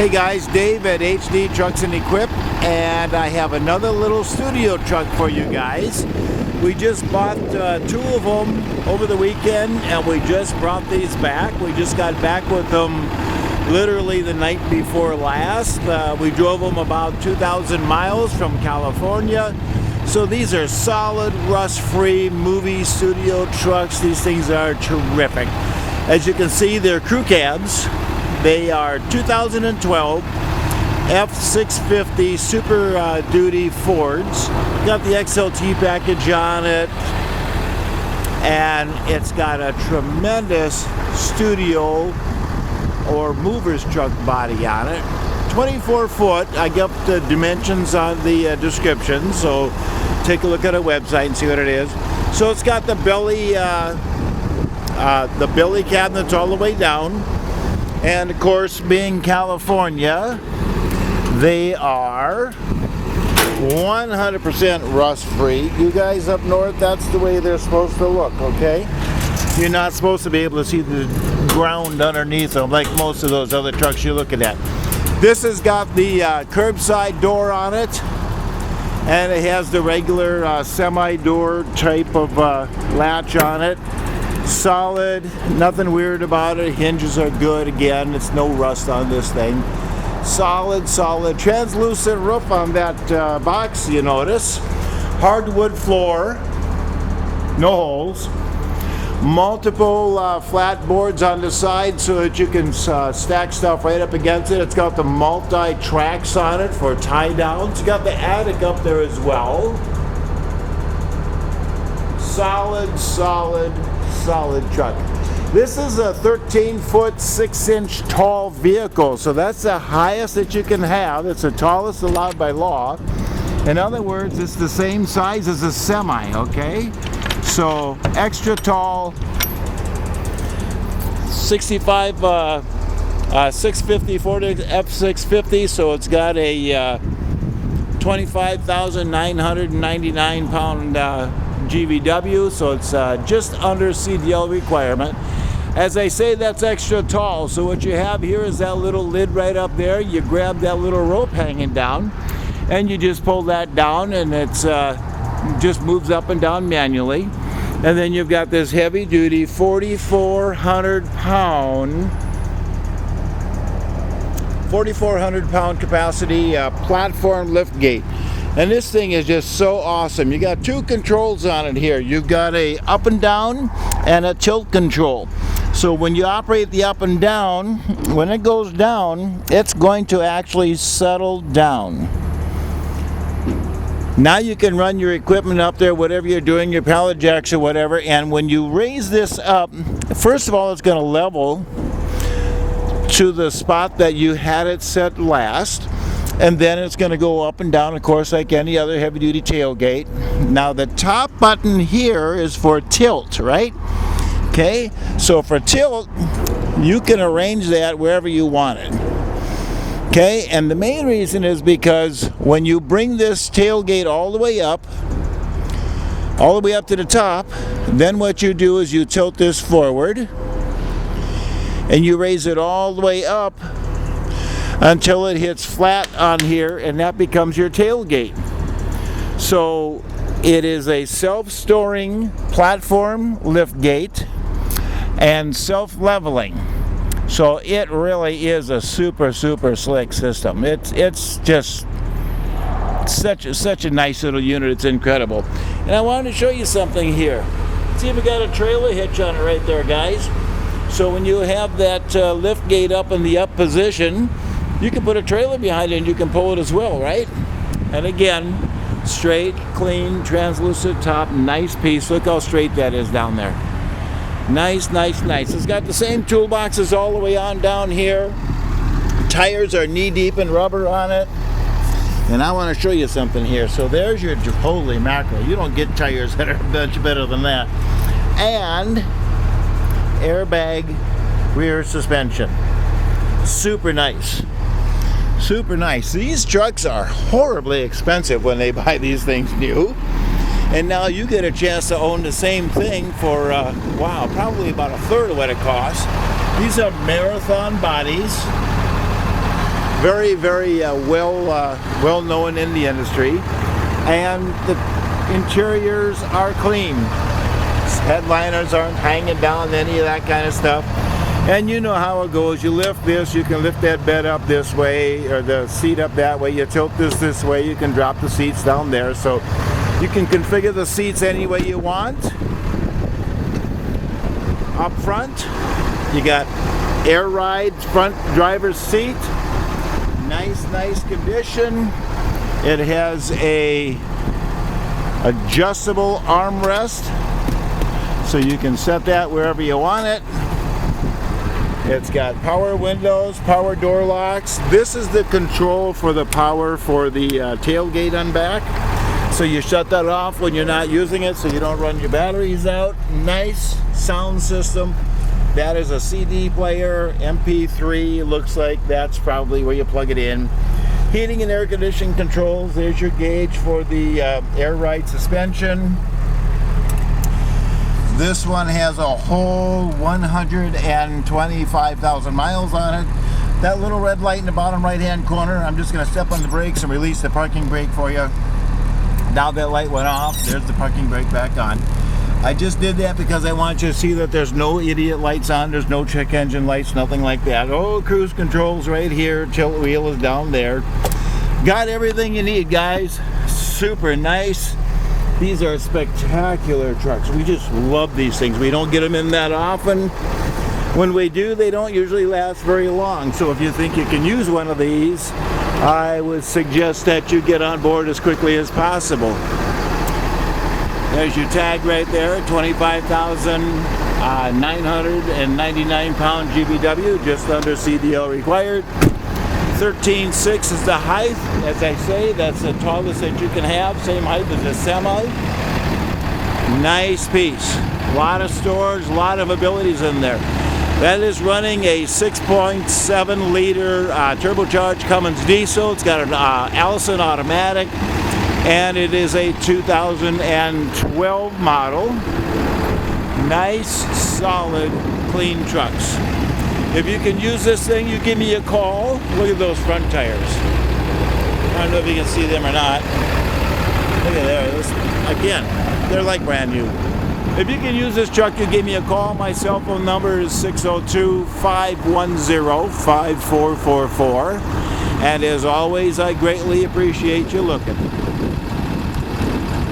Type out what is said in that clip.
Hey guys, Dave at HD Trucks and Equip, and I have another little studio truck for you guys. We just bought two of them over the weekend, and we just brought these back. We just got back with them literally the night before last. We drove them about 2,000 miles from California. So these are solid, rust-free movie studio trucks. These things are terrific. As you can see, they're crew cabs. They are 2012 F650 Super Duty Fords. Got the XLT package on it, and it's got a tremendous studio or mover's truck body on it. 24 foot. I got the dimensions on the description, so take a look at our website and see what it is. So it's got the belly cabinets all the way down. And of course, being California, they are 100% rust-free. You guys up north, that's the way they're supposed to look, okay? You're not supposed to be able to see the ground underneath them like most of those other trucks you're looking at. This has got the curbside door on it, and it has the regular semi-door type of latch on it. Solid, nothing weird about it. Hinges are good. Again, it's no rust on this thing. Solid, translucent roof on that box, you notice. Hardwood floor, no holes. Multiple flat boards on the side so that you can stack stuff right up against it. It's got the multi-tracks on it for tie downs. You got the attic up there as well. Solid truck. This is a 13-foot, 6-inch tall vehicle, so that's the highest that you can have. It's the tallest allowed by law. In other words, it's the same size as a semi, okay? So extra tall, 650 Ford F650, so it's got a 25,999 pound GVW, so it's just under CDL requirement. As I say, that's extra tall, so what you have here is that little lid right up there. You grab that little rope hanging down and you just pull that down, and it's just moves up and down manually. And then you've got this heavy duty 4,400 pound capacity platform liftgate. And this thing is just so awesome. You got two controls on it here. You've got a up and down and a tilt control. So when you operate the up and down, when it goes down, it's going to actually settle down. Now you can run your equipment up there, whatever you're doing, your pallet jacks or whatever, and when you raise this up, first of all, it's going to level to the spot that you had it set last. And then it's going to go up and down, of course, like any other heavy-duty tailgate. Now, the top button here is for tilt, right? Okay, so for tilt, you can arrange that wherever you want it. Okay, and the main reason is because when you bring this tailgate all the way up to the top, then what you do is you tilt this forward, and you raise it all the way up until it hits flat on here, and that becomes your tailgate. So it is a self-storing platform liftgate and self-leveling. So it really is a super slick system. It's just such a nice little unit. It's incredible. And I wanted to show you something here. See if we got a trailer hitch on it right there, guys. So when you have that liftgate up in the up position, you can put a trailer behind it and you can pull it as well, right? And again, straight, clean, translucent top, nice piece. Look how straight that is down there. Nice. It's got the same toolboxes all the way on down here. Tires are knee-deep in rubber on it. And I want to show you something here. So there's your, holy mackerel. You don't get tires that are much better than that. And airbag rear suspension. Super nice. These trucks are horribly expensive when they buy these things new. And now you get a chance to own the same thing for, wow, probably about a third of what it costs. These are marathon bodies. Very, very well known in the industry, and the interiors are clean. Headliners aren't hanging down, any of that kind of stuff. And you know how it goes. You lift this, you can lift that bed up this way, or the seat up that way. You tilt this way, you can drop the seats down there. So you can configure the seats any way you want. Up front, you got air ride front driver's seat. Nice condition. It has a adjustable armrest, so you can set that wherever you want it. It's got power windows, power door locks. This is the control for the power for the tailgate on back. So you shut that off when you're not using it so you don't run your batteries out. Nice sound system. That is a CD player, MP3. Looks like that's probably where you plug it in. Heating and air conditioning controls. There's your gauge for the air ride suspension. This one has a whole 125,000 miles on it. That little red light in the bottom right hand corner, I'm just going to step on the brakes and release the parking brake for you. Now that light went off, there's the parking brake back on. I just did that because I want you to see that there's no idiot lights on, there's no check engine lights, nothing like that. Oh, cruise controls right here, tilt wheel is down there. Got everything you need, guys. Super nice. These are spectacular trucks. We just love these things. We don't get them in that often. When we do, they don't usually last very long. So if you think you can use one of these, I would suggest that you get on board as quickly as possible. There's your tag right there, 25,999 pound GVW, just under CDL required. 13.6 is the height. As I say, that's the tallest that you can have, same height as a semi. Nice piece. A lot of storage, a lot of abilities in there. That is running a 6.7 liter turbocharged Cummins diesel. It's got an Allison automatic, and it is a 2012 model. Nice, solid, clean trucks. If you can use this thing, you give me a call. Look at those front tires. I don't know if you can see them or not. Look at there. Again, they're like brand new. If you can use this truck, you give me a call. My cell phone number is 602-510-5444. And as always, I greatly appreciate you looking.